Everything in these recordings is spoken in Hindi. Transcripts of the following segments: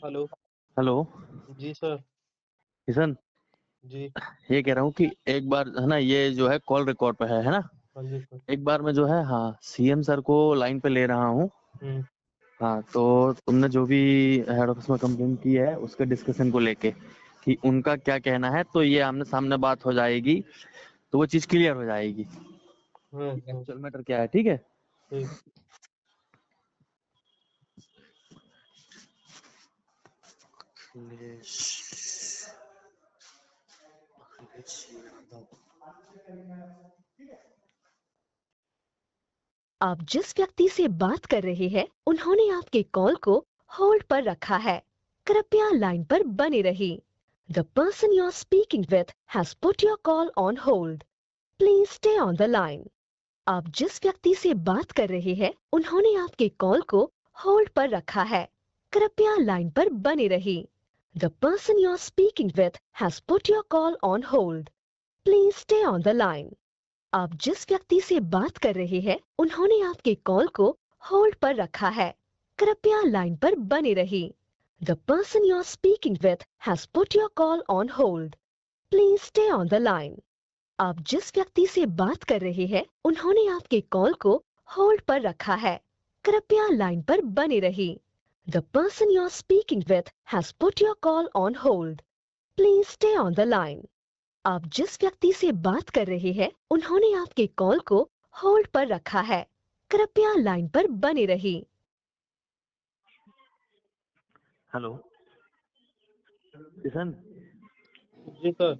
हेलो। हेलो। जी सर। किशन, जी। ये कह रहा हूँ कि एक बार है ना, ये जो है कॉल रिकॉर्ड पे है ना। हाँ जी सर। एक बार मैं जो है, हाँ, सीएम सर को लाइन पे ले रहा हूँ। हम्म। हाँ, तो तुमने जो भी हेड ऑफिस में कंप्लेन की है उसके डिस्कशन को लेके कि उनका क्या कहना है, तो ये आमने सामने बात हो जाएगी, तो वो चीज क्लियर हो जाएगी। हाँ हाँ। एक्चुअल मैटर क्या है, ठीक है। ठीक। आप जिस व्यक्ति से बात कर रहे हैं उन्होंने आपके कॉल को होल्ड पर रखा है। कृपया लाइन पर बने रहिए। The person you are speaking with has put your call on hold. Please stay on the line. आप जिस व्यक्ति से बात कर रहे हैं उन्होंने आपके कॉल को होल्ड पर रखा है। कृपया लाइन पर बने रहिए। The person you are speaking with has put your call on hold. Please stay on the line. आप जिस व्यक्ति से बात कर रहे हैं उन्होंने आपके कॉल को होल्ड पर रखा है। कृपया लाइन पर बने रहिए। The person you are speaking with has put your call on hold. Please stay on the line. आप जिस व्यक्ति से बात कर रहे हैं उन्होंने आपके कॉल को होल्ड पर रखा है। कृपया लाइन पर बने रहिए। The person you are speaking with has put your call on hold. Please stay on the line. आप जिस व्यक्ति से बात कर रहे हैं उन्होंने आपके कॉल को होल्ड पर रखा है। कृपया लाइन पर बने रहिए। हेलो किशन। जी सर।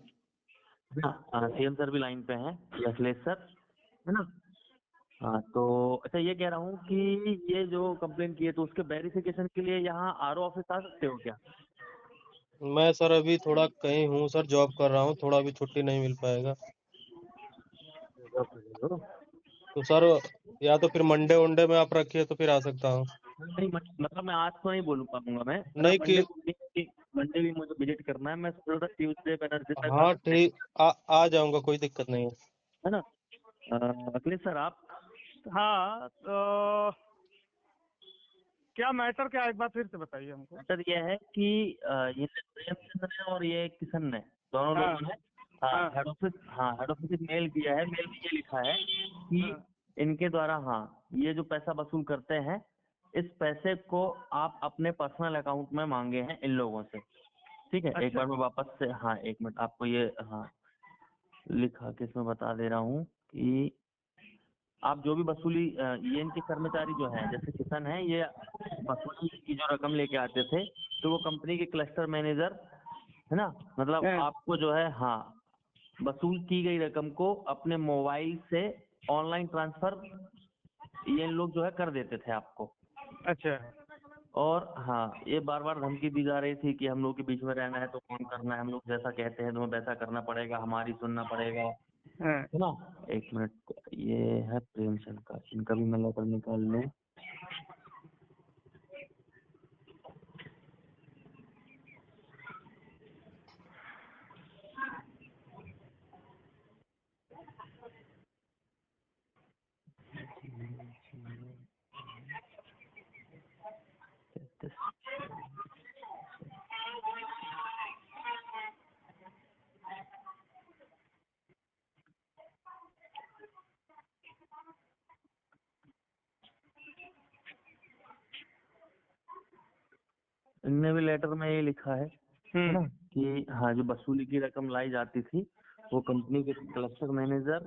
हाँ, सीएम सर भी लाइन पे हैं, अखिलेश सर, है ना। हाँ, तो अच्छा, ये कह रहा हूँ कि ये जो कंप्लेन की है तो उसके वेरिफिकेशन के लिए यहाँ आरओ ऑफिस आ सकते हो क्या? मैं सर अभी थोड़ा कहीं हूँ सर, जॉब कर रहा हूँ, थोड़ा अभी छुट्टी नहीं मिल पाएगा। तो सर या तो फिर मंडे वनडे में आप रखिए तो फिर आ सकता हूँ। नहीं, मतलब मैं आज तो नहीं बोल पाऊंगा, मैं मतलब नहीं कि। मंडे भी मुझे विजिट करना है। मैं सोच रहा था ट्यूसडे वेडनेसडे तक आ हाँ सकते हैं, ठीक, आ जाऊंगा, कोई दिक्कत नहीं है। है ना। अखिलेश सर, आप हाँ, तो क्या मैटर, क्या एक बार फिर से बताइए हमको। मैटर ये है कि ये प्रेमचंद्र ने और ये किशन ने, दोनों हाँ लोगों ने, हाँ, हाँ हेड ऑफिस मेल किया है। मेल में ये लिखा है कि हाँ। इनके द्वारा, हाँ, ये जो पैसा वसूल करते हैं, इस पैसे को आप अपने पर्सनल अकाउंट में मांगे हैं इन लोगों से। ठीक है, एक अच्छा। बार मैं वापस से, हाँ, एक मिनट, आपको ये, हाँ, लिखा के इसमें बता दे रहा हूँ कि आप जो भी वसूली, ये इनके कर्मचारी जो हैं, जैसे किसान है, ये वसूली की जो रकम लेके आते थे, तो वो कंपनी के क्लस्टर मैनेजर, है ना, मतलब हाँ, आपको जो है, हाँ, वसूल की गई रकम को अपने मोबाइल से ऑनलाइन ट्रांसफर ये लोग जो है कर देते थे आपको। अच्छा। और हाँ, ये बार बार धमकी दी जा रही थी कि हम लोग के बीच में रहना है तो काम करना है, हम लोग जैसा कहते हैं तुम्हें वैसा करना पड़ेगा, हमारी सुनना पड़ेगा, हाँ। है ना। एक मिनट, ये है प्रेमचंद का, इनका भी मैं लेटर निकाल लूँ। इनने भी लेटर में ये लिखा है ना, कि हाँ, जो वसूली की रकम लाई जाती थी वो कंपनी के क्लस्टर मैनेजर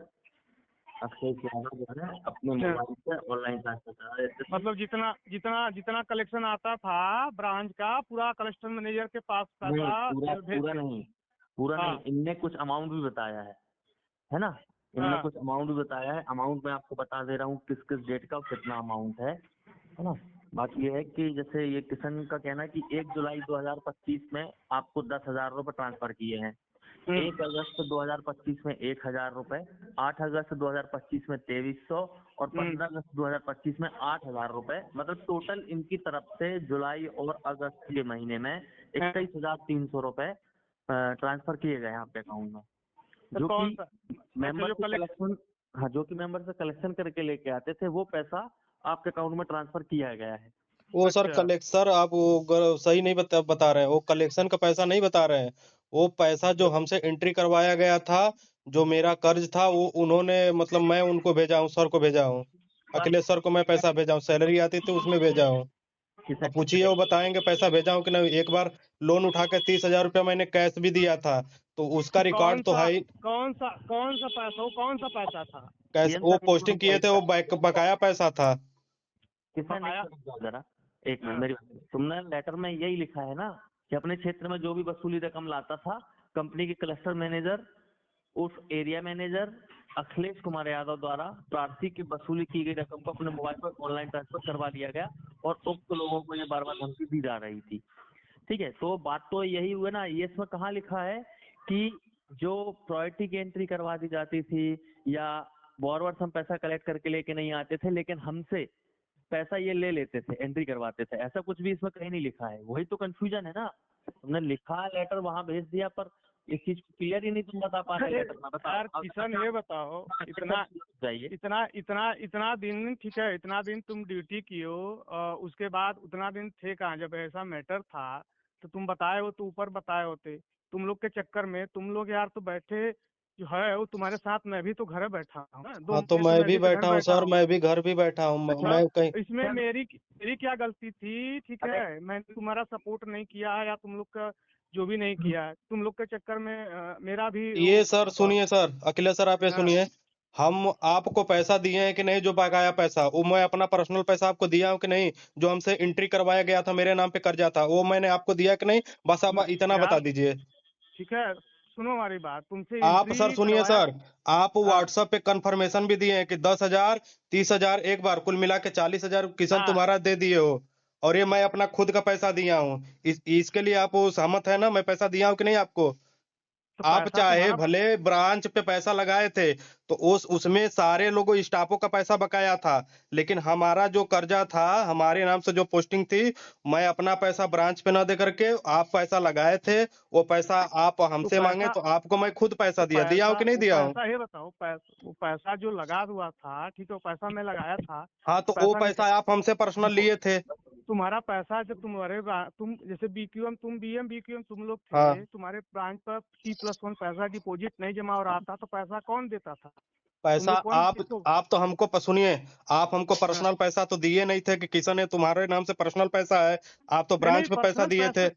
अक्षय यादव जो है अपने हाँ। मोबाइल से ऑनलाइन ट्रांसफर करा देते थे। मतलब जितना जितना जितना कलेक्शन आता था ब्रांच का, पूरा कलेक्टर मैनेजर के पास नहीं, पैसा पूरा भेज पूरा के। नहीं, पूरा नहीं, हाँ इनने कुछ अमाउंट भी बताया है ना। इनने हाँ। कुछ अमाउंट भी बताया है। अमाउंट मैं आपको बता दे रहा हूँ किस किस डेट का और कितना अमाउंट है ना। बाकी ये है कि जैसे ये किशन का कहना है कि 1 जुलाई 2025 में आपको 10,000 रुपये ट्रांसफर किए हैं, 1 अगस्त 2025 में 1,000 रुपए, 8 अगस्त 2025 में 2,300 और 15 अगस्त 2025 में 8,000 रुपए, मतलब टोटल इनकी तरफ से जुलाई और अगस्त के महीने में 21,300 रुपए ट्रांसफर किए गए हैं आपके अकाउंट में, तो जो कौन कि सा? अच्छा, मेंबर जो से कलेक्शन, हाँ, जो कि मेंबर से कलेक्शन करके लेके आते थे, वो पैसा आपके अकाउंट में ट्रांसफर किया गया है। वो सर अच्छा सर आप वो सही नहीं बता रहे हैं। वो कलेक्शन का पैसा नहीं बता रहे हैं। वो पैसा जो हमसे एंट्री करवाया गया था, जो मेरा कर्ज था, वो उन्होंने मतलब मैं उनको भेजा हूँ, सर को भेजा हूँ, अखिलेश सर को मैं पैसा भेजा हूँ, सैलरी आती थी उसमें भेजा हूँ। किसे अब पूछिए, वो बताएंगे पैसा भेजा हूँ कि नहीं। एक बार लोन उठा के 30,000 रुपया मैंने कैश भी दिया था, तो उसका रिकॉर्ड तो है ही। कौन सा पैसा, वो कौन सा पैसा था? कैश पीएम वो सर पोस्टिंग किए थे, वो बकाया पैसा था। किसान एक बकाया? मिनट रुक जाओ जरा, एक मिनट हाँ, मेरी बात। तुमने लेटर में यही लिखा है ना कि अपने क्षेत्र में जो भी वसूली रकम लाता था, कंपनी के क्लस्टर मैनेजर, उस एरिया मैनेजर अखिलेश कुमार यादव द्वारा प्रार्थी की वसूली की गई रकम को अपने मोबाइल पर ऑनलाइन ट्रांसफर करवा दिया गया और उक्त लोगों को ये बार बार धमकी दी जा रही थी। ठीक है, तो बात तो यही हुआ ना। ये इसमें कहाँ लिखा है कि जो प्रायोरिटी की एंट्री करवा दी जाती थी या बोरवर्स हम पैसा कलेक्ट करके लेके नहीं आते थे, लेकिन हमसे पैसा ये ले लेते थे, एंट्री करवाते थे, ऐसा कुछ भी इसमें कहीं नहीं लिखा है। वही तो कंफ्यूजन है ना। तुमने लिखा लेटर वहां भेज दिया, पर इस चीज को क्लियर ही नहीं तुम बता पा रहे अरे लेटर में। बताओ यार अब किशन, ये बताओ, इतना जाइए। इतना इतना इतना दिन, ठीक है, इतना दिन तुम ड्यूटी कियो, उसके बाद उतना दिन थे कहाँ जब ऐसा मैटर था? तो तुम बताए हो तो ऊपर बताए होते। तुम लोग के चक्कर में तुम लोग यार तो बैठे जो है वो तुम्हारे साथ मैं भी तो घर बैठा हूँ ना, 2 हाँ, तो महीने से मैं मैं भी भी तो घर बैठा हूँ बैठा सर, हूँ। मैं भी घर भी बैठा हूँ। अच्छा मैं कहीं इसमें सर, मेरी क्या गलती थी? ठीक अरे है, मैंने तुम्हारा सपोर्ट नहीं किया है या तुम लोग का जो भी नहीं किया है, तुम लोग के चक्कर में मेरा भी ये वो सर सुनिए सर, अखिलेश सर आप ये हाँ, सुनिए। हम आपको पैसा दिए हैं कि नहीं? जो बकाया पैसा, वो मैं अपना पर्सनल पैसा आपको दिया हूँ कि नहीं? जो हमसे एंट्री करवाया गया था, मेरे नाम पे कर्जा था, वो मैंने आपको दिया कि नहीं? बस आप इतना बता यार दीजिए। ठीक है, सुनो हमारी बात, तुमसे आप सर एंट्री सुनिए करवाया। सर, आप हाँ व्हाट्सएप पे कंफर्मेशन भी दिए हैं कि 10,000, 30,000 एक बार, कुल मिला के 40,000 किसान हाँ, तुम्हारा दे दिए हो। और ये मैं अपना खुद का पैसा दिया हूँ। इसके लिए आप वो सहमत है ना? मैं पैसा दिया हूँ कि नहीं आपको? तो आप पैसा चाहे तुम्हारा। भले ब्रांच पे पैसा लगाए थे, तो उसमें सारे लोगों स्टाफों का पैसा बकाया था, लेकिन हमारा जो कर्जा था, हमारे नाम से जो पोस्टिंग थी, मैं अपना पैसा ब्रांच पे ना दे करके, आप पैसा लगाए थे, वो पैसा आप तो हमसे मांगे पैसा तो आपको मैं खुद पैसा तो दिया हूँ पैसा कि नहीं वो दिया हूँ? पैसा ये बताओ, वो पैसा जो लगा हुआ था, ठीक है, वो पैसा मैं लगाया था। हाँ, तो तो वो पैसा पैसा निकल, आप हमसे पर्सनल लिए थे। तुम्हारा पैसा जब तुम जैसे बीक्यूएम, तुम बीएम बीक्यूएम तुम लोग थे, हाँ, तुम्हारे ब्रांच पर T+1 पैसा डिपॉजिट नहीं जमा हो रहा था, तो पैसा कौन देता था? तुम पैसा लोग कौन आप किसको? आप तो हमको सुनिए, आप हमको हाँ, पर्सनल पैसा तो दिए नहीं थे कि किशन है तुम्हारे नाम से पर्सनल पैसा है। आप तो नहीं ब्रांच पे पैसा पर्सनल दिए पैसा थे।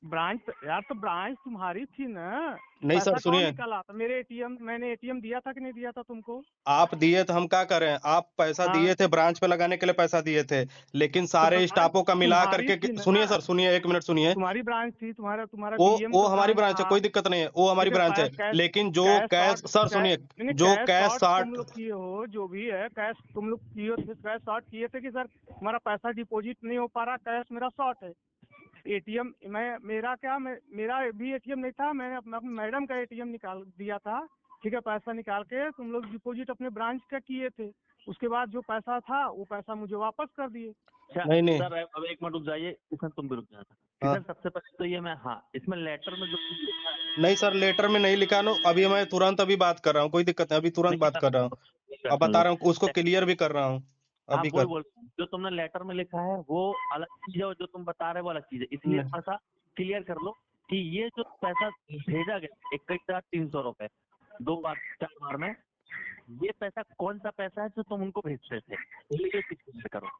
यार तो ब्रांच तुम्हारी थी ना। नहीं सर पैसा कौन सुनिए, निकाला था? मैंने एटीएम दिया था कि नहीं दिया था तुमको? आप दिए तो हम क्या करें? आप पैसा हाँ, दिए थे, ब्रांच पे लगाने के लिए पैसा दिए थे, लेकिन तो सारे ब्रांच स्टाफों का मिला तुम्हारी करके थी ना, सुनिए सर, सुनिए, एक मिनट सुनिए। तुम्हारी ब्रांच थी, तुम्हारा तुम्हारा वो बीएम वो का हमारी ब्रांच ब्रांच है, था। कोई दिक्कत नहीं है, वो हमारी ठीक है, ब्रांच है। कैश लेकिन जो कैश कैश, शॉर्ट, सर सुनिए, नहीं जो कैश कैश शॉर्ट तुम साठ, लोग किए हो, जो भी है कैश तुम लोग किए थे, कैश शॉर्ट किए थे कि सर हमारा पैसा डिपॉजिट नहीं हो पा रहा, कैश मेरा शॉर्ट है। एटीएम मेरा भी एटीएम नहीं था, मैंने अपने मैडम का एटीएम निकाल दिया था। ठीक है, पैसा निकाल के तुम लोग डिपॉजिट अपने ब्रांच का किए थे। उसके बाद जो पैसा था वो पैसा मुझे वापस कर दिए। अच्छा नहीं नहीं, सर, अब एक मिनट रुक जाइए किशन, तुम भी रुक जाना। हाँ, किशन सबसे पहले तो ये मैं, हाँ, इसमें लेटर में जो कुछ लिखा है, नहीं सर, लेटर में नहीं लिखा ना, अभी मैं तुरंत अभी बात कर रहा हूँ, कोई दिक्कत नहीं, अभी तुरंत नहीं बात कर रहा हूँ। सर अब सुन बता लो। रहा हूँ, उसको क्लियर भी कर रहा हूँ हाँ अभी वही कर। बोल, जो तुमने लेटर में लिखा है वो अलग चीज है और जो तुम बता रहे हो वो अलग चीज है, इसलिए नहीं, थोड़ा सा क्लियर कर लो कि ये जो पैसा भेजा गया 21,300 रुपए 2 बार 4 बार में, ये पैसा कौन सा पैसा है जो तुम उनको भेजते थे, पहले ये क्लियर करो।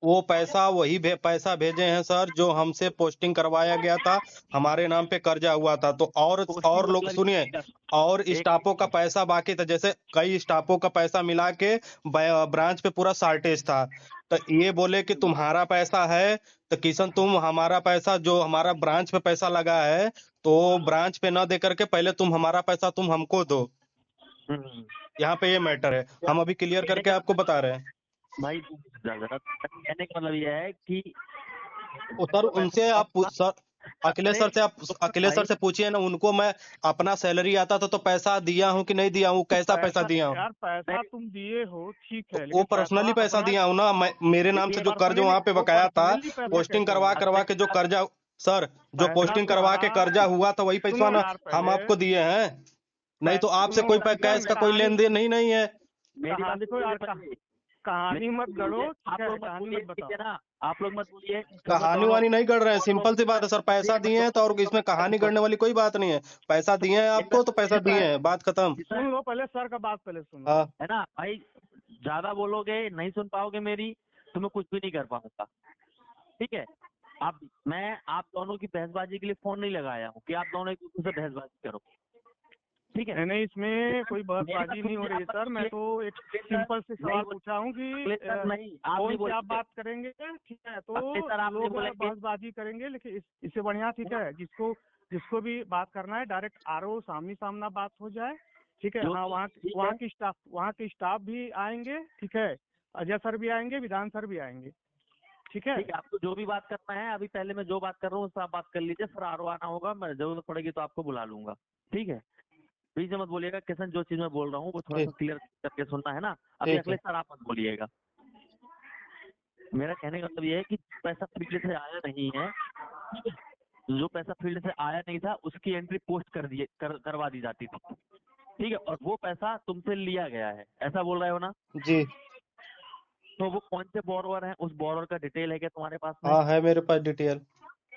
वो पैसा वही पैसा भेजे हैं सर, जो हमसे पोस्टिंग करवाया गया था, हमारे नाम पे कर्जा हुआ था, तो पोस्टिंग और लोग मतलब सुनिए, और एक स्टाफों का पैसा बाकी था, जैसे कई स्टाफों का पैसा मिला के ब्रांच पे पूरा शार्टेज था। तो ये बोले कि तुम्हारा पैसा है, तो किशन तुम हमारा पैसा, जो हमारा ब्रांच पे पैसा लगा है, तो ब्रांच पे ना दे करके पहले तुम हमारा पैसा तुम हमको दो। हम्म, यहाँ पे ये मैटर है, हम अभी क्लियर कहने करके का आपको बता रहे हैं। भाई जरा कहने का मतलब ये है कि सर पैसा उनसे आप कौन सा, अखिलेश अरे सर से आप अखिलेश सर भाई से पूछिए ना, उनको मैं अपना सैलरी आता था तो पैसा दिया हूँ कि नहीं दिया हूँ, तो कैसा पैसा पैसा दिया हूँ? यार, पैसा नहीं, तुम दिए हो ठीक तो है, वो लेकिन पैसा पर्सनली पैसा अपना दिया हूँ ना, मैं मेरे नाम से देखिए जो कर्ज पर्सनली वहां पे वो बकाया था, पर्सनली पैसा पोस्टिंग कैसे करवा हुआ? करवा के जो कर्जा, सर जो पैसा पोस्टिंग करवा तुम्हारा, के कर्जा हुआ था वही पैसा सुनो ना यार हम पहले, आपको दिए हैं। नहीं तो आपसे सुनो कोई कैश किशन, का कोई कहानी लेन देन नहीं नहीं है। मेरी बात देखो सुनिए यार पहले। कहानी मत गढ़ो, आप ठीक है, लोग मत कहानी बोलिए, मत ठीक है बताओ। ना, आप लोग मत बोलिए। कहानी वानी नहीं गढ़ रहे हैं, सिंपल सी बात है सर, पैसा दिए हैं तो, और इसमें कहानी गढ़ने वाली कोई बात नहीं है। पैसा दिए हैं आपको तो पैसा दिए हैं, बात खत्म। सुन लो पहले सर का बात, पहले सुनो। हाँ है ना भाई, ज्यादा बोलोगे नहीं सुन पाओगे मेरी, तो मैं कुछ भी नहीं कर पाऊंगा, ठीक है। आप दोनों की बहसबाजी के लिए फोन नहीं लगाया हूँ कि आप दोनों एक दूसरे से बहसबाजी करो, ठीक है। नहीं, इसमें कोई बहसबाजी नहीं हो रही है सर, मैं तो एक सिंपल से सवाल पूछा हूँ कि नहीं, आप कौन नहीं से आप बोलेंगे। बात करेंगे, ठीक है, तो अगले सर आप नहीं लोग बोलेंगे। बहसबाजी करेंगे, लेकिन इससे बढ़िया, ठीक है, जिसको भी बात करना है डायरेक्ट आरो सामने सामना बात हो जाए, ठीक है। हाँ, वहाँ की स्टाफ भी आएंगे, ठीक है, अजय सर भी आएंगे, विधान सर भी आएंगे, ठीक है। ठीक है, आपको जो भी बात करना है, अभी पहले मैं जो बात कर रहा हूँ उससे आप बात कर लीजिए, सर आरो आना होगा, मैं जरूरत पड़ेगी तो आपको बुला लूंगा, ठीक है। बीच में मत बोलिएगा किशन, जो चीज मैं बोल रहा हूँ वो थोड़ा सा ठीक क्लियर करके सुनना है ना। अभी ठीक अगले है। सर आप मत बोलिएगा। मेरा कहने का मतलब ये है कि पैसा फील्ड से आया नहीं है, जो पैसा फील्ड से आया नहीं था उसकी एंट्री पोस्ट करवा दी जाती थी, ठीक है, और वो पैसा तुमसे लिया गया है, ऐसा बोल रहे हो ना। जी तो वो कौन से बोरोवर हैं, उस बोरोवर का डिटेल है क्या तुम्हारे पास में। हाँ, है मेरे पास डिटेल।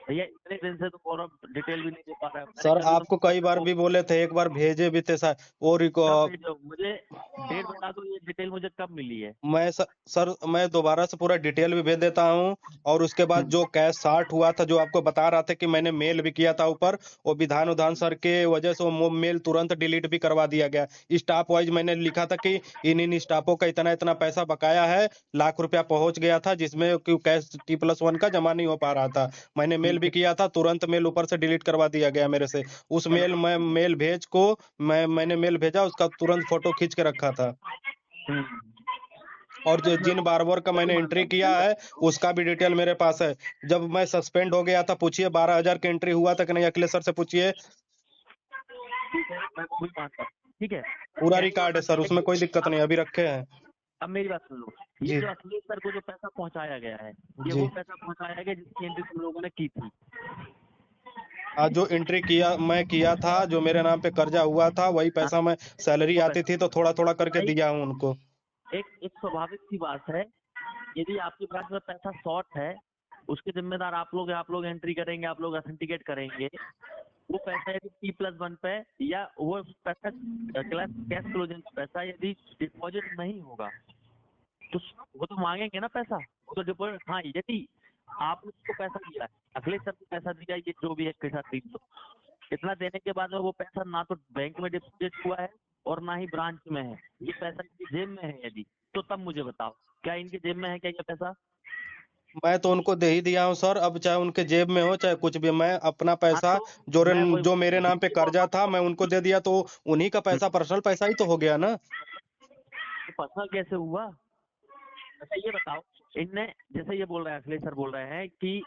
भैया इतने दिन से तो बोरोवर डिटेल भी नहीं दे पा रहा है, मैंने सर कभी आपको कई बार भी बोले थे, एक बार भेजे भी थे सर, वो कब भेजो मुझे, डेट बता दो, ये डिटेल मुझे कब मिली है। सर मैं दोबारा से पूरा डिटेल भी भेज देता हूँ। और उसके बाद जो कैश शार्ट हुआ था, जो आपको बता रहा था कि मैंने मेल भी किया था ऊपर, वो विधान सर के वजह से वो मेल तुरंत डिलीट भी करवा दिया गया। स्टाफ वाइज मैंने लिखा था कि इन स्टाफों का इतना इतना पैसा बकाया है, ₹1,00,000 पहुंच गया था, जिसमें कि कैश T+1 का जमा नहीं हो पा रहा था। मैंने मेल भी किया था, तुरंत मेल ऊपर से डिलीट करवा दिया गया मेरे से। उस मेल भेज को मैंने मेल भेजा, उसका तुरंत फोटो खींच के रखा था। और जो जिन बार्बर का मैंने एंट्री किया है उसका भी डिटेल मेरे पास है। जब मैं सस्पेंड हो गया था, पूछिए 12,000 की एंट्री हुआ था कि नहीं, अखिलेश सर से पूछिए। ठीक है, पूरा रिकॉर्ड है सर, उसमें कोई दिक्कत नहीं, अभी रखे हैं। अब मेरी बात सुन लो, ये जी जो अखिलेश सर को जो पैसा पहुंचाया गया है, ये जी वो पैसा पहुंचाया गया जिसकी एंट्री तुम लोगों ने की थी। आज जो एंट्री किया मैं किया था, जो मेरे नाम पे कर्जा हुआ था, वही पैसा मैं सैलरी वो आती पैसा थी तो थोड़ा थोड़ा करके भाई, दिया हूँ उनको। एक स्वाभाविक सी बात है, यदि आपके पास में पैसा शॉर्ट है, उसके जिम्मेदार आप लोग एंट्री करेंगे, आप लोग ऑथेंटिकेट करेंगे। वो पैसा यदि T+1 पे, या वो पैसा कैश क्लोजिंग पैसा यदि डिपॉजिट नहीं होगा तो वो तो मांगेंगे ना पैसा, वो तो डिपॉजिट। हाँ, यदि आपने उसको पैसा दिया है, अगले सर को पैसा दिया, ये जो भी है पैसा 300, इतना देने के बाद में वो पैसा ना तो बैंक में डिपॉजिट हुआ है और ना ही ब्रांच में है, ये पैसा इनकी जेब में है यदि, तो तब मुझे बताओ क्या इनकी जेब में है क्या ये पैसा। मैं तो उनको दे ही दिया हूँ सर, अब चाहे उनके जेब में हो चाहे कुछ भी, मैं अपना हाँ, पैसा तो मैं वही जो मेरे नाम पे कर्जा था मैं उनको दे दिया, तो उन्हीं का पैसा, पर्सनल पैसा ही तो हो गया ना। पर्सनल कैसे हुआ। अच्छा ये बताओ, इनने जैसे ये बोल रहे हैं, अखिलेश सर बोल रहे हैं कि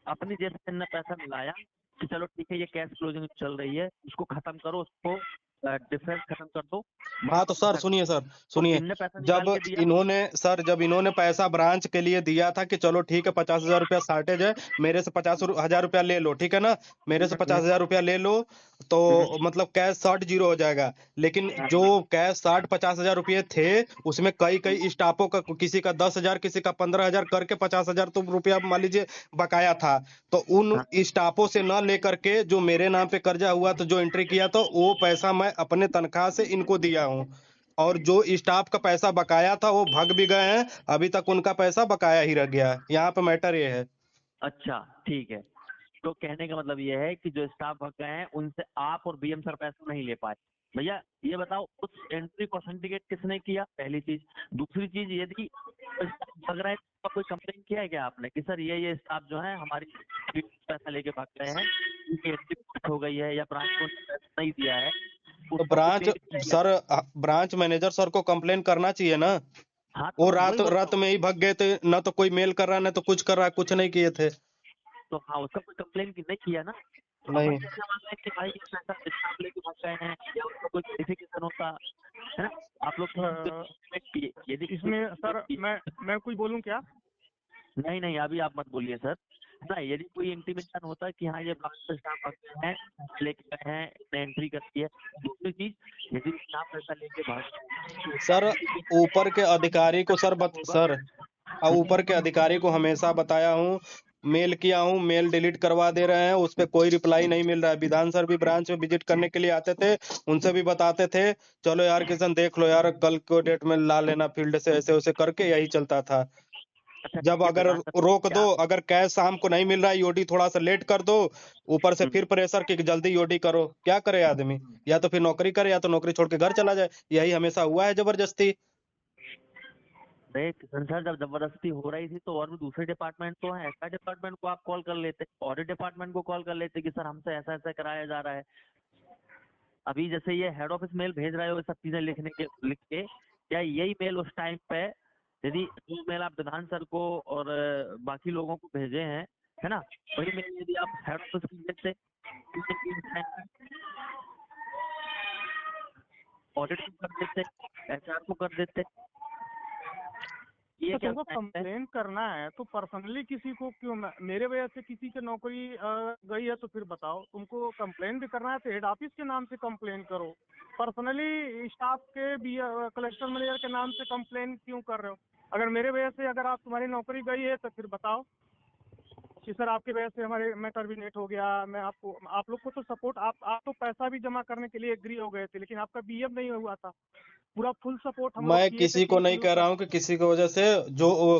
अपनी जेब से इनने पैसा मिलाया कि चलो ठीक है ये कैश क्लोजिंग चल रही है, उसको खत्म करो, उसको डिफरेंस खत्म कर दो। हाँ तो सर सुनिए, तो इनने पैसा निकाल के दिया। जब इन्होंने पैसा ब्रांच के लिए दिया था कि चलो ठीक है 50,000 रुपया शार्टेज है, मेरे से 50,000 रुपया ले लो, ठीक है ना, मेरे से 50,000 रुपया ले लो, तो मतलब कैश शॉर्ट जीरो हो जाएगा। लेकिन जो कैश 60-50,000 रुपये थे, उसमें कई स्टाफों का, किसी का 10,000 किसी का 15,000 करके 50,000 तो रुपया मान लीजिए बकाया था। तो उन स्टाफों से न लेकर के जो मेरे नाम पे कर्जा हुआ तो जो एंट्री किया तो वो पैसा मैं अपने तनख्वाह से इनको दिया हूँ। और जो स्टाफ का पैसा बकाया था वो भाग भी गए हैं, अभी तक उनका पैसा बकाया ही रह गया है। यहाँ पे मैटर ये है। अच्छा ठीक है, तो कहने का मतलब ये है कि जो स्टाफ भग गए हैं उनसे आप और BM सर पैसा नहीं ले पाए। भैया ये बताओ, उस एंट्री को ऑथेंटिकेट किसने किया, पहली चीज। दूसरी चीज, यदि भग रहे हैं तो कोई कंप्लेन किया है क्या आपने कि सर ये स्टाफ जो है हमारी पैसा लेके भाग गए हैं, उनकी एंट्री हो गई है, या ब्रांच को पैसा नहीं दिया है। तो ब्रांच मैनेजर सर को कंप्लेन करना चाहिए ना। हाँ, वो तो रात रात में ही भाग गए थे, ना तो कोई मेल कर रहा ना तो कुछ कर रहा, कुछ नहीं किए थे। तो हाँ, उसका कोई कंप्लेन नहीं किया ना। तो नहीं। अपन कैसे मान लें कि भाई ये पैसा स्टाफ लेके भाग गए हैं, या उसका कोई वेरिफिकेशन होता है ना। आप लोग यदि इसमें सर मैं कुछ बोलूं क्या। नहीं, अभी आप मत बोलिए सर। है ना। यदि कोई इंटीमेशन होता है कि हाँ ये ब्रांच स्टाफ आ गए हैं, लेके गए हैं, एंट्री करती है। दूसरी चीज, यदि स्टाफ पैसा लेके भाग सर ऊपर के अधिकारी को सर ऊपर के अधिकारी को हमेशा बताया हूँ, मेल किया हूँ, मेल डिलीट करवा दे रहे हैं, उस पे कोई रिप्लाई नहीं मिल रहा है। विधान सर भी ब्रांच में विजिट करने के लिए आते थे, उनसे भी बताते थे चलो यार किशन देख लो यार, कल को डेट में ला लेना फील्ड से, ऐसे वैसे करके यही चलता था। अच्छा जब ठीक है, अगर प्रधान सर, रोक क्या दो, अगर कैश शाम को नहीं मिल रहा है, ईओडी थोड़ा सा लेट कर दो, ऊपर से फिर प्रेशर कि जल्दी ईओडी करो। क्या करे आदमी, या तो फिर नौकरी करे या तो नौकरी छोड़ के घर चला जाए। यही हमेशा हुआ है जबरदस्ती। अरे किशन सर, जब जबरदस्ती हो रही थी तो और भी दूसरे डिपार्टमेंट तो हैं, ऐसा डिपार्टमेंट को आप कॉल कर लेते, ऑडिट डिपार्टमेंट को कॉल कर लेते कि सर हमसे ऐसा ऐसा कराया जा रहा है। अभी जैसे ये हेड ऑफिस मेल भेज रहे हो, ये सब चीजें लिख के, क्या यही मेल उस टाइम पे, यदि जो मेल आप प्रधान सर को और बाकी लोगों को भेजे हैं, है ना, वही मेल यदि आप हेड ऑफिस को भेजते, ऑडिट को कर देते, एचआर को कर देते, ये तो क्या तुमको time है? कंप्लेन करना है तो पर्सनली किसी को क्यों, मेरे वजह से किसी की नौकरी गई है तो फिर बताओ। तुमको कंप्लेन भी करना है तो हेड ऑफिस के नाम से कंप्लेन करो। पर्सनली स्टाफ के भी कलेक्टर मैनेजर के नाम से कंप्लेन क्यों कर रहे हो? अगर मेरे वजह से अगर आप तुम्हारी नौकरी गई है तो फिर बताओ कि सर आपकी वजह से हमारे मैं टर्मिनेट हो गया। मैं आपको, आप लोग को तो सपोर्ट, आप तो पैसा भी जमा करने के लिए एग्री हो गए थे, लेकिन आपका बीएफ नहीं हुआ था। पूरा फुल सपोर्ट हम लोग मैं किए थे किसी कि को नहीं हम कह लोग रहा हूँ कि किसी की वजह से,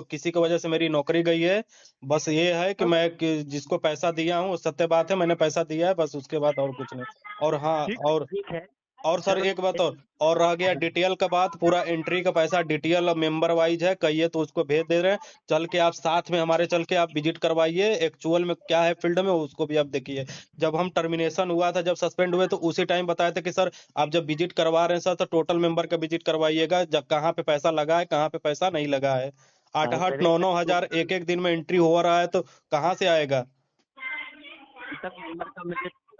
किसी की वजह से मेरी नौकरी गई है। बस ये है कि का जिसको पैसा दिया हूँ, सत्य बात है, मैंने पैसा दिया है, बस उसके बाद और कुछ नहीं। और हाँ, ठीक है। और सर चलो एक बात और रह गया डिटेल का बात। पूरा एंट्री का पैसा डिटेल मेंबर वाइज है, कहिए तो उसको भेज दे रहे हैं। चल के आप साथ में हमारे चल के आप विजिट करवाइए, एक्चुअल में क्या है फील्ड में उसको भी आप देखिए। जब हम टर्मिनेशन हुआ था, जब सस्पेंड हुए, तो उसी टाइम बताए थे कि सर आप जब विजिट करवा रहे हैं सर, तो टोटल मेंबर का विजिट करवाइएगा, जब कहाँ पे पैसा लगा है कहाँ पे पैसा नहीं लगा है। 8-8 मेरे 9-9 हजार एक एक दिन में एंट्री हो रहा है, तो कहाँ से आएगा। तक मेंबर का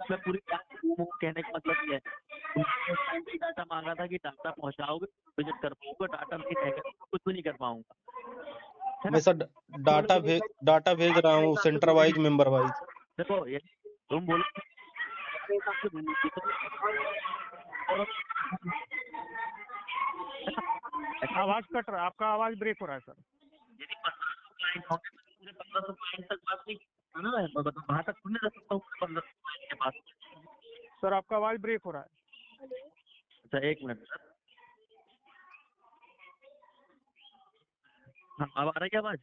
मैं पूरी कहने का मतलब ये है, डाटा मांगा था कि डाटा पहुंचाओगे, विजिट कर पाऊंगा, डाटा नहीं रहेगा तो कुछ भी नहीं कर पाऊंगा, है ना। मैं सर डाटा भेज रहा हूँ सेंटर वाइज मेंबर वाइज। देखो ये तुम बोलो अपने हिसाब से भेजोगे तो, और आवाज कट रहा है, आपका आवाज ब्रेक हो रहा है सर। यदि 1500 क्लाइंट होंगे तो पूरे 1500 क्लाइंट तक बात नहीं है ना, मैं बताऊँ वहां तक नहीं जा सकता हूँ 1500 क्लाइंट के पास। सर आपका आवाज ब्रेक हो रहा है। अच्छा एक मिनट सर, हाँ अब आ रहा है क्या आवाज?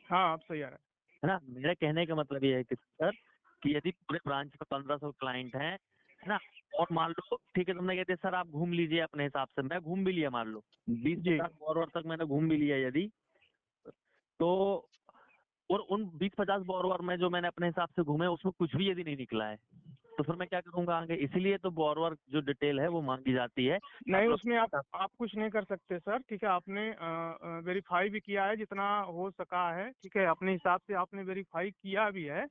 हाँ अब सही आ रहा है ना। मेरे कहने का मतलब ये है कि सर, कि यदि पूरे ब्रांच में 1500 क्लाइंट हैं, है ना, और मान लो ठीक है तुमने कहते सर आप घूम लीजिए अपने हिसाब से, मैं घूम भी लिया, मान लो 20-50 बोरवर तक मैंने घूम भी लिया यदि, तो और उन 20-50 बोरवर में जो मैंने अपने हिसाब से घूमे उसमें कुछ भी यदि नहीं निकला है, तो फिर मैं क्या करूंगा आगे? इसीलिए तो बोरवर जो डिटेल है वो मांगी जाती है। नहीं, उसमें आप कुछ नहीं कर सकते सर। ठीक है, आपने वेरीफाई भी किया है जितना हो सका है। ठीक है, अपने हिसाब से आपने वेरीफाई किया भी है।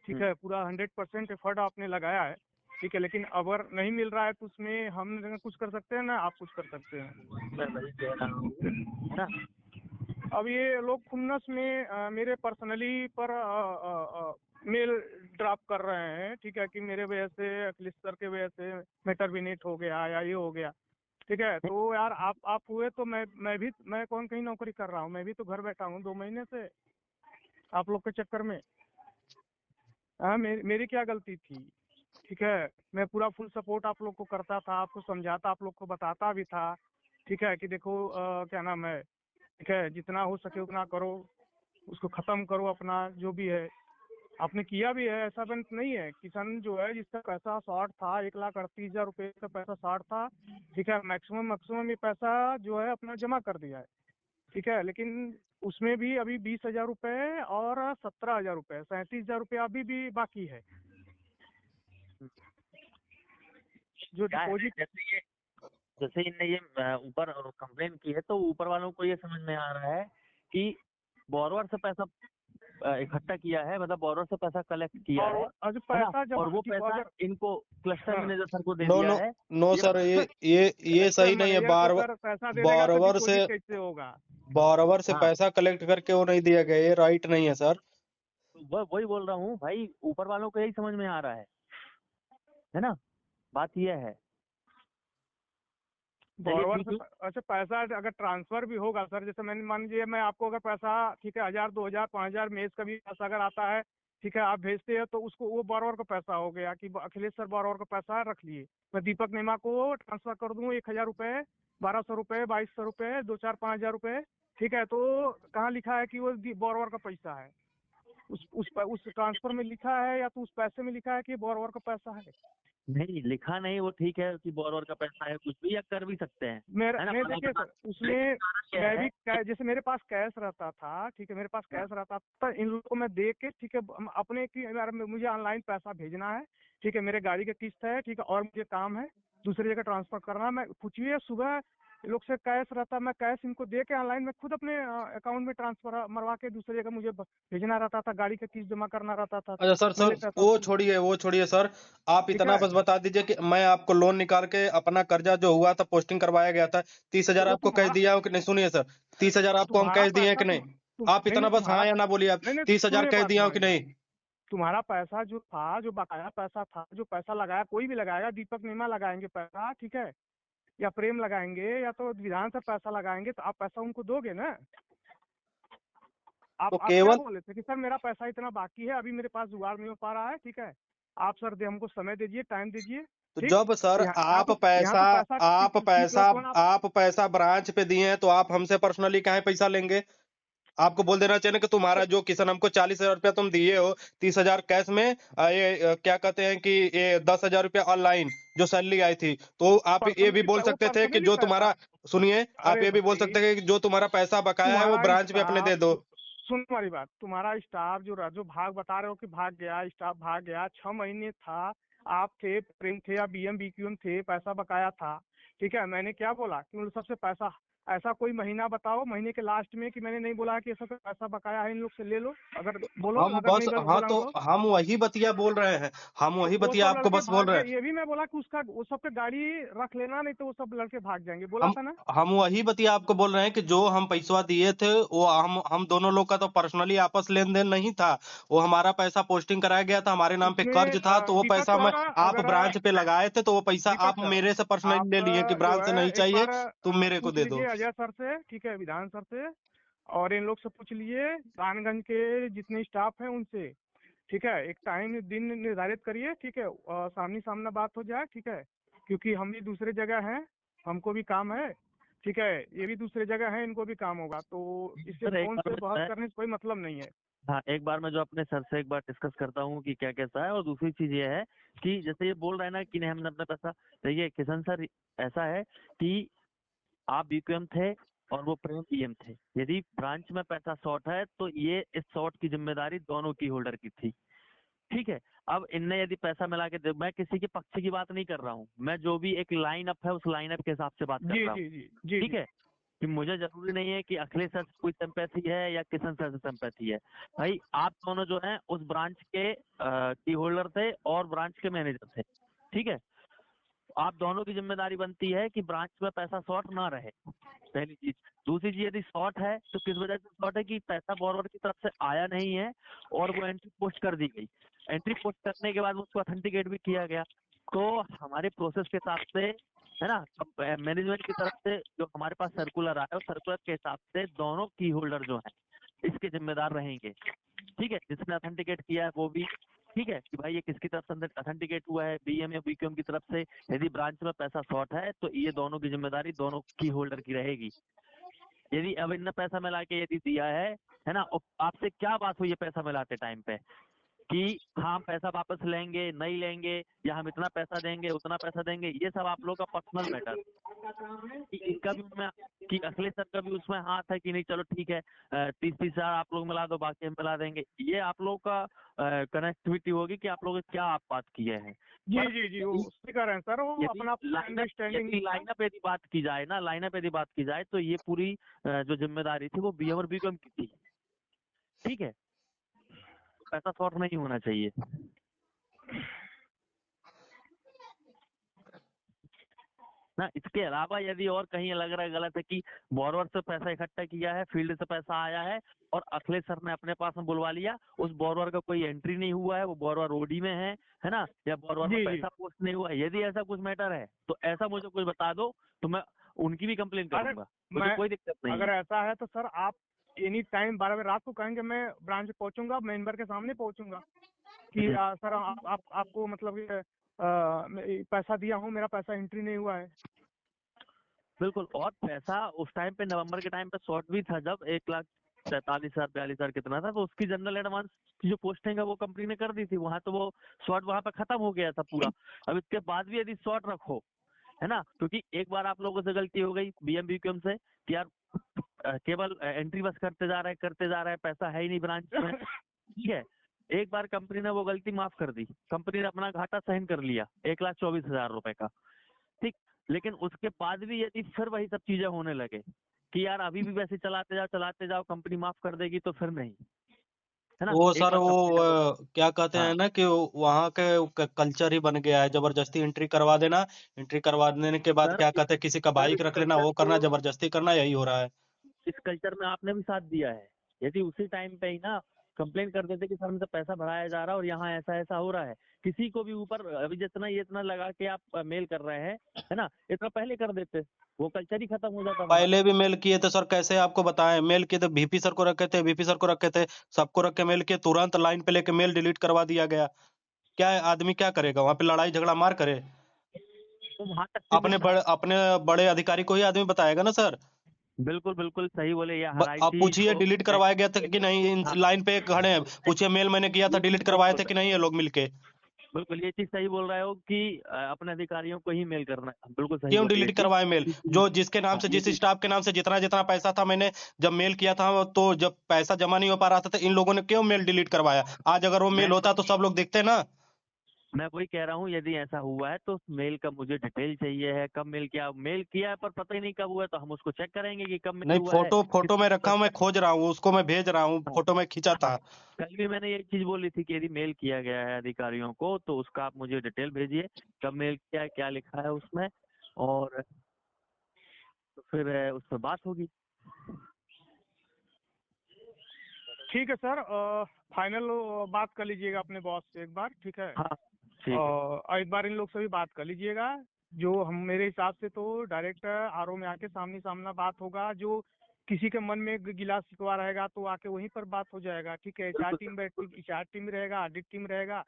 ठीक है, पूरा 100% एफर्ट आपने लगाया है। ठीक है, लेकिन अगर नहीं मिल रहा है तो उसमें हम ना कुछ कर सकते हैं ना आप कुछ कर सकते हैं। मैं वही कह रहा हूँ, है ना। अब ये लोग खुन्नस में मेरे पर्सनली पर मेल ड्रॉप कर रहे हैं। ठीक है, कि मेरे वजह से अखिलेश सर के वजह से मैं टर्मिनेट हो गया या ये हो गया। ठीक है, तो यार आप हुए तो मैं कौन कहीं नौकरी कर रहा हूँ? मैं भी तो घर बैठा हूँ 2 महीने से आप लोग के चक्कर में। हाँ, मेरी क्या गलती थी? ठीक है, मैं पूरा फुल सपोर्ट आप लोग को करता था, आपको समझाता, आप लोग को बताता भी था। ठीक है, कि देखो क्या नाम है, ठीक है, जितना हो सके उतना करो, उसको खत्म करो अपना जो भी है। आपने किया भी है, ऐसा बात नहीं है। किसान जो है जिसका पैसा शॉर्ट था, 1,38,000 रुपये का पैसा शॉर्ट था। ठीक है, मैक्सिमम ये पैसा जो है अपना जमा कर दिया है। ठीक है, लेकिन उसमें भी अभी 20,000 रुपये और 17,000 रुपये, 37,000 रुपये अभी भी बाकी है जो क्या है, डिपॉजिट। जैसे इनने ये ऊपर कंप्लेन की है, तो ऊपर वालों को ये समझ में आ रहा है कि बोरवर से पैसा इकट्ठा किया है, मतलब बोरवर से पैसा कलेक्ट किया है, और है ना, पैसा जब और वो पैसा अगर इनको क्लस्टर हाँ, मैनेजर सर को दे नो दिया नो है। नो ये सर, ये कलेक्टर सही नहीं है। मैनेजर को सर पैसा दे देगा तो बारवर से डिपॉजिट कैसे होगा? बारवर से हाँ पैसा कलेक्ट करके वो नहीं दिया गया, ये राइट नहीं है सर। वही बोल रहा हूँ भाई, ऊपर वालों को यही समझ में आ रहा है ना, बात यह है। चलिए बॉर्डर ठीक से है। अच्छा पैसा अगर ट्रांसफर भी होगा सर, जैसे मैंने मान लीजिए मैं आपको अगर पैसा ठीक है 1000 2000 5000 मेज का भी पैसा अगर आता है ठीक है, आप भेजते हैं तो उसको वो बॉर्डर का पैसा हो गया कि अखिलेश सर बॉर्डर का पैसा रख लिए, मैं दीपक नेमा को ट्रांसफर कर दूं 1000 रुपये 1200 रुपये 2200 रुपये 2 4 5 हजार रुपये, ठीक है, तो कहाँ लिखा है कि वो बॉर्डर का पैसा है? उस ट्रांसफर में लिखा है या तो उस पैसे में लिखा है कि बॉर्डर का पैसा है? नहीं लिखा नहीं, वो ठीक है कि बोरवर का पैसा है, कुछ भी या कर भी सकते हैं, मेरा है ना, मैं मना देखिए करना। सर उसमें लेकिन कारण क्या मैं है, भी जैसे मेरे पास कैश रहता था ठीक है, मेरे पास कैश रहता था, इन लोगों को मैं देख के ठीक है अपने की यार मुझे ऑनलाइन पैसा भेजना है ठीक है, मेरे गाड़ी का किस्त है ठीक है, और मुझे काम है दूसरी जगह ट्रांसफर करना, मैं पूछिए सुबह इन लोग से कैश रहता, मैं कैश इनको दे के ऑनलाइन में खुद अपने अकाउंट में ट्रांसफर मरवा के दूसरी जगह मुझे भेजना रहता था, गाड़ी का किस्त जमा करना रहता था, अच्छा सर, मैं सर लेता था वो छोड़िए, वो छोड़िए सर। आप ठीक इतना है। बस बता दीजिए कि मैं आपको लोन निकाल के अपना कर्जा जो हुआ था पोस्टिंग करवाया गया था, 30,000 वो आपको कैश दिया हो कि नहीं? सुनिए सर, 30,000 आपको हम तुम्हारा कैश दिए हैं पैसा कि नहीं? आप नहीं इतना नहीं बस हाँ या ना बोलिए। आप नहीं नहीं 30,000 सुनिए कैश बात दिया हो कि हमारी, नहीं? तुम्हारा पैसा जो था जो बकाया पैसा था जो पैसा लगाया कोई भी लगाएगा, दीपक नीमा लगाएंगे पैसा ठीक है, या प्रेम लगाएंगे या तो विधान से पैसा लगाएंगे, तो आप पैसा उनको दोगे ना? तो आप क्या केवल बोले थे कि सर मेरा पैसा इतना बाकी है, अभी मेरे पास जुगाड़ नहीं हो पा रहा है ठीक है, आप सर दे हमको समय दीजिए, टाइम दीजिए, तो ठीक। जब सर यहाँ तो पैसा T+1 आप आप पैसा ब्रांच पे दिए हैं, तो आप हमसे पर्सनली काहे पैसा लेंगे? आपको बोल देना चाहिए ना कि तुम्हारा जो किसान हमको 40,000 रुपया तुम दिए हो, 30,000 कैश में, क्या कहते हैं कि ये 10,000 रुपया ऑनलाइन जो सैलरी आई थी, तो आप ये भी बोल वो सकते थे कि पर्सनली जो पैसा। तुम्हारा, सुनिए, आप अरे ये भी बोल भाई सकते थे कि जो तुम्हारा पैसा बकाया है वो तुम्हारा ब्रांच पे अपने स्टाफ दे दो। सुन हमारी बात, तुम्हारा स्टाफ जो भाग बता रहे हो कि भाग गया, स्टाफ भाग गया, 6 महीने था, आप थे, प्रेम थे या बीएम बीक्यूएम थे, पैसा बकाया था ठीक है, मैंने क्या बोला कि उन लोग सबसे पैसा, ऐसा कोई महीना बताओ महीने के लास्ट में कि मैंने नहीं बोला कि ऐसा कोई पैसा बकाया है इन लोग से ले लो, अगर बोलो, हम अगर बस, नहीं हाँ बोला हूं तो तो हम वही बतिया बोल रहे हैं, हम तो वही वो बतिया सब आपको लड़के बस बोल भाग रहे गए, हैं। ये भी मैं बोला कि उसका वो सब पे गाड़ी रख लेना, नहीं तो वो सब लड़के भाग जाएंगे, बोला हम था ना? हम वही बतिया आपको बोल रहे हैं कि जो हम पैसा दिए थे वो हम दोनों लोग का तो पर्सनली आपस लेन देन नहीं था। वो हमारा पैसा पोस्टिंग कराया गया था, हमारे नाम पे कर्ज उसमें था, तो वो दीपक पैसा मैं, सर आप अगर ब्रांच पे लगाए थे, तो वो पैसा दीपक आप सर मेरे से पर्सनली ले आप लिए कि जो ब्रांच से है नहीं एक चाहिए, बार तुम मेरे को पूछ दे दो। लीजिए अजय सर से ठीक है, विधान सर से, और इन लोग से पूछ लिए रानगंज के जितने स्टाफ हैं उनसे, ठीक है, एक टाइम दिन निर्धारित करिए ठीक है, सामने सामना बात हो जाए ठीक है, क्योंकि हम भी दूसरे जगह हैं, हमको भी काम है ठीक है, ये भी दूसरे जगह है, इनको भी काम होगा, तो इससे सर एक फोन बार से बहस मैं, करने से कोई मतलब नहीं है। हाँ एक बार मैं जो अपने सर से एक बार डिस्कस करता हूँ कि क्या कैसा है, और दूसरी चीज ये है कि जैसे ये बोल रहे हैं ना कि नहीं हमने अपना पैसा, देखिए किशन सर ऐसा है कि आप बीपीएम थे और वो प्रेम पीएम थे, यदि ब्रांच में पैसा शॉर्ट है तो ये इस शॉर्ट की जिम्मेदारी दोनों की होल्डर की थी, ठीक है। अब इनने यदि पैसा मिला के मैं किसी के पक्ष की बात नहीं कर रहा हूँ, मैं जो भी एक लाइन अप है उस लाइन अप के हिसाब से बात कर जी रहा हूँ, जी जी जी ठीक जी। है, कि मुझे जरूरी नहीं है कि अखिलेश सर से कोई सिंपैथी है या किशन सर से सिंपैथी है, भाई आप दोनों जो हैं उस ब्रांच के की होल्डर थे और ब्रांच के मैनेजर थे, ठीक है, आप दोनों की जिम्मेदारी बनती है कि ब्रांच में पैसा शॉर्ट ना रहे, पहली चीज। दूसरी चीज, यदि शॉर्ट है तो किस वजह से शॉर्ट है कि पैसा बोरवर की तरफ से आया नहीं है और वो एंट्री पोस्ट कर दी गई, एंट्री पोस्ट करने के बाद उसको ऑथेंटिकेट भी किया गया, तो हमारे प्रोसेस के हिसाब से, है ना, मैनेजमेंट की तरफ से जो हमारे पास सर्कुलर आया, उस सर्कुलर के हिसाब से दोनों की होल्डर जो है इसके जिम्मेदार रहेंगे, ठीक है, जिसने ऑथेंटिकेट किया है वो भी, ठीक है, कि भाई ये किसकी तरफ से ऑथेंटिकेट हुआ है, बीएम या बीक्यूएम की तरफ से, यदि ब्रांच में पैसा शॉर्ट है तो ये दोनों की जिम्मेदारी दोनों की होल्डर की रहेगी। यदि अब इनने पैसा मिला के यदि दिया है ना, और आपसे क्या बात हुई है पैसा मिलाते टाइम पे कि हाँ पैसा वापस लेंगे नहीं लेंगे, या हम इतना पैसा देंगे उतना पैसा देंगे, ये सब आप लोग का पर्सनल मैटर, कि इनका भी उसमें, कि अखिलेश सर का भी उसमें हाथ है कि नहीं, चलो ठीक है 30-30 हजार आप लोग मिला दो बाकी हम मिला देंगे, ये आप लोग का कनेक्टिविटी होगी कि आप लोग क्या आप बात किए हैं। जी पर जी जी वो उससे कर रहे हैं सर, वो अपना अंडरस्टैंडिंग। यदि लाइनअप यदि बात की जाए ना, लाइनअप यदि बात की जाए तो ये पूरी जो जिम्मेदारी थी वो बीएम और बीकॉम की थी, ठीक है, पैसा शॉर्ट नहीं होना चाहिए। ना। इसके अलावा यदि और कहीं लग रहा है गलत है कि बोरवर से पैसा इकट्ठा किया है, फील्ड से पैसा आया है और अखिलेश सर ने अपने पास में बुलवा लिया, उस बोरवर का कोई एंट्री नहीं हुआ है, वो बोरवर ओडी में है ना, या बोरवर में जी जी। पैसा पोस्ट नहीं हुआ है, यदि ऐसा कुछ मैटर है तो ऐसा मुझे कुछ बता दो, तो मैं उनकी भी कंप्लेन अरे करूंगा, मुझे मैं कोई दिक्कत नहीं अगर है। ऐसा है तो सर आप एनी टाइम 12 बजे रात को कहेंगे, मैं ब्रांच पहुंचूंगा, मेंबर के सामने पहुंचूंगा कि सर आपको मतलब ये मैं पैसा दिया हूँ, मेरा पैसा एंट्री नहीं हुआ है। बिल्कुल। और पैसा उस टाइम पे नवंबर के टाइम पे शॉर्ट भी था, जब 1,43,000 42,000 कितना था, तो उसकी जनरल एडवांस की जो पोस्टिंग है वो कंपनी ने कर दी थी, वहां तो वो शॉर्ट वहां पे खत्म हो गया था पूरा। अब इसके बाद भी यदि शॉर्ट रखो, है ना, क्योंकि एक बार आप लोगों से गलती हो गई BMBQM से कि यार केवल एंट्री बस करते जा रहा है, पैसा है ही नहीं ब्रांच में, ठीक है। एक बार कंपनी ने वो गलती माफ कर दी, कंपनी ने अपना घाटा सहन कर लिया 1,24,000 रुपए का, ठीक। लेकिन उसके बाद भी यदि फिर वही सब चीजें होने लगे कि यार अभी भी वैसे चलाते जाओ कंपनी माफ कर देगी, तो फिर नहीं, है ना। वो एक सर बार वो कंपनी ने क्या कहते हाँ हैं ना कि वहाँ के कल्चर ही बन गया है, जबरदस्ती एंट्री करवा देना, एंट्री करवा देने के बाद सर क्या इस कहते हैं किसी का सर बाइक इस रख लेना, कल्चर वो करना, को जबरदस्ती करना, यही हो रहा है। इस कल्चर में आपने भी साथ दिया है। यदि उसी टाइम पे ही ना कंप्लेन कर देते कि सर हमसे पैसा भराया जा रहा है और यहाँ ऐसा ऐसा हो रहा है, किसी को भी ऊपर अभी जितना ये इतना लगा के आप मेल कर रहे हैं, है ना, इतना पहले कर देते, वो कल्चर ही खत्म हो जाता वहाँ। पहले भी मेल किए थे सर, कैसे आपको बताएं, मेल किए थे, VP सर को रखे थे, VP सर को रखे थे, सबको रख के मेल किए, तुरंत लाइन पे लेके मेल डिलीट करवा दिया गया। क्या है, आदमी क्या करेगा वहाँ पे, लड़ाई झगड़ा मार करे? तो वहां तक सिविल अपने बड़े अधिकारी को ही आदमी बताएगा ना सर। बिल्कुल बिल्कुल सही बोले, या हर अब IT पूछिए जो डिलीट करवाया गया था कि नहीं, हाँ, लाइन पे खड़े हैं, पूछिए मेल मैंने किया था, ये चीज डिलीट सही करवाए बोल थे रहे कि हैं, नहीं ये लोग मिलके? बिल्कुल ये चीज सही बोल रहे हो कि अपने अधिकारियों को ही मेल करना है, बिल्कुल सही क्यों बोले ये डिलीट चीज। करवाए मेल? जो जिसके नाम हाँ, से, ये जिस चीज स्टाफ के नाम से जितना जितना पैसा था, मैंने जब मेल किया था, तो जब पैसा जमा नहीं हो पा रहा था, तो इन लोगों ने क्यों मेल डिलीट करवाया? आज अगर वो मेल मैं होता तो सब लोग देखते ना। मैं वही कह रहा हूँ, यदि ऐसा हुआ है तो मेल का मुझे डिटेल चाहिए है, कब मेल किया है पर पता ही नहीं कब हुआ है, तो हम उसको चेक करेंगे कि कब मेल नहीं, हुआ है, फोटो फोटो में रखा हूँ, मैं कितना। खोज रहा हूँ उसको, मैं भेज रहा हूँ, हाँ, फोटो में खींचा हाँ, था। कल भी मैंने ये चीज बोली थी कि यदि मेल किया गया है अधिकारियों को तो उसका आप मुझे डिटेल भेजिए, कब मेल किया है, क्या लिखा है उसमें, और तो फिर उस पर बात होगी। ठीक है सर, फाइनल बात कर लीजिएगा अपने बॉस से एक बार, ठीक है। हाँ ठीक है। और एक बार इन लोग से भी बात कर लीजिएगा। जो हम मेरे हिसाब से तो डायरेक्ट RO में आके सामने सामना बात होगा, जो किसी के मन में गिला शिकवा रहेगा तो आके वहीं पर बात हो जाएगा, ठीक है। HR बिल्कुल टीम सर। बैठती, HR टीम रहेगा, ऑडिट टीम रहेगा,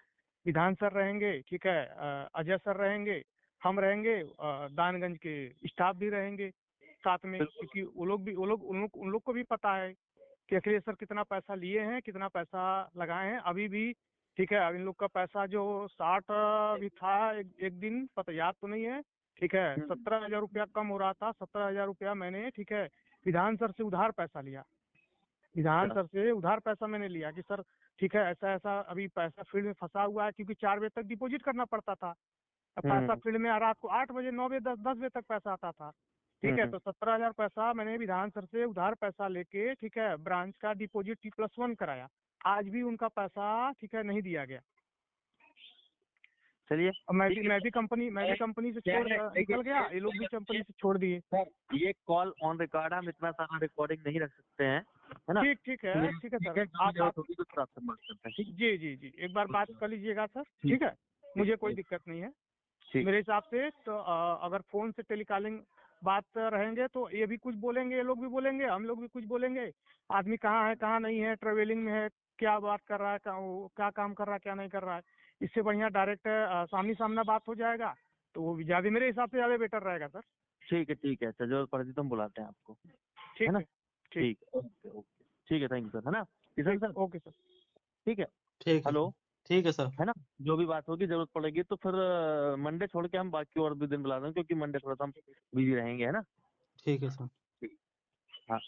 विधान सर रहेंगे, ठीक है, अजय सर रहेंगे, हम रहेंगे, दानगंज के स्टाफ भी रहेंगे साथ में, बिल्कुल क्योंकि उन लोग को भी पता है कि अखिलेश सर कितना पैसा लिए हैं, कितना पैसा लगाए हैं अभी भी, ठीक है। अब इन लोग का पैसा जो 60 भी था, एक दिन पता याद तो नहीं है, ठीक है। 17,000 रुपया कम हो रहा था, 17,000 रुपया मैंने, ठीक है, विधान सर से उधार पैसा लिया, विधान अच्छा। सर से उधार पैसा मैंने लिया कि सर ठीक है, ऐसा ऐसा अभी पैसा फील्ड में फंसा हुआ है, क्योंकि 4 बजे तक डिपॉजिट करना पड़ता था। अब पैसा हम्म फील्ड में रात को 8 बजे, 9 बजे, 10 बजे तक पैसा आता था, ठीक है। हम्म। तो 17,000 पैसा मैंने विधान सर से उधार पैसा लेके, ठीक है, ब्रांच का डिपॉजिट T+1 कराया। आज भी उनका पैसा, ठीक है, नहीं दिया गया। चलिए अब ठीक है मैं भी कंपनी से क्या छोड़ है, निकल गया, ये लोग भी कंपनी से छोड़ दिए। सर ये कॉल ऑन रिकॉर्ड, हम इतना सारा रिकॉर्डिंग नहीं रख सकते हैं, है ना। ठीक है सर, जो भी जरूरत होगी तो फिर आपसे बात करते हैं, ठीक जी एक बार बात कर लीजिएगा सर, ठीक है। मुझे कोई दिक्कत नहीं है ठीक। मेरे हिसाब से तो। अगर फोन से टेलीकॉलिंग बात रहेंगे तो ये भी कुछ बोलेंगे, ये लोग भी बोलेंगे, हम लोग भी कुछ बोलेंगे। आदमी कहाँ है कहाँ नहीं है, ट्रेवलिंग में है, क्या बात कर रहा है, क्या काम कर रहा है, क्या नहीं कर रहा है। इससे बढ़िया डायरेक्ट सामने सामना बात हो जाएगा, तो वो भी ज्यादा, मेरे हिसाब से ज्यादा बेटर रहेगा सर। ठीक है, अच्छा जरूरत पड़ती तो हम बुलाते हैं आपको, है ठीक ना। है, ठीक है, ओके ओके, ठीक है, थैंक यू सर, है ना किशन सर। Okay sir. ठीक है। ठीक है हेलो। सर, ठीक है सर। है ना, जो भी बात होगी जरूरत पड़ेगी तो फिर मंडे छोड़ के हम बाकी और भी दिन बुला देंगे, क्योंकि मंडे थोड़ा सा हम बिजी रहेंगे, है ना। ठीक है सर। ठीक। हाँ।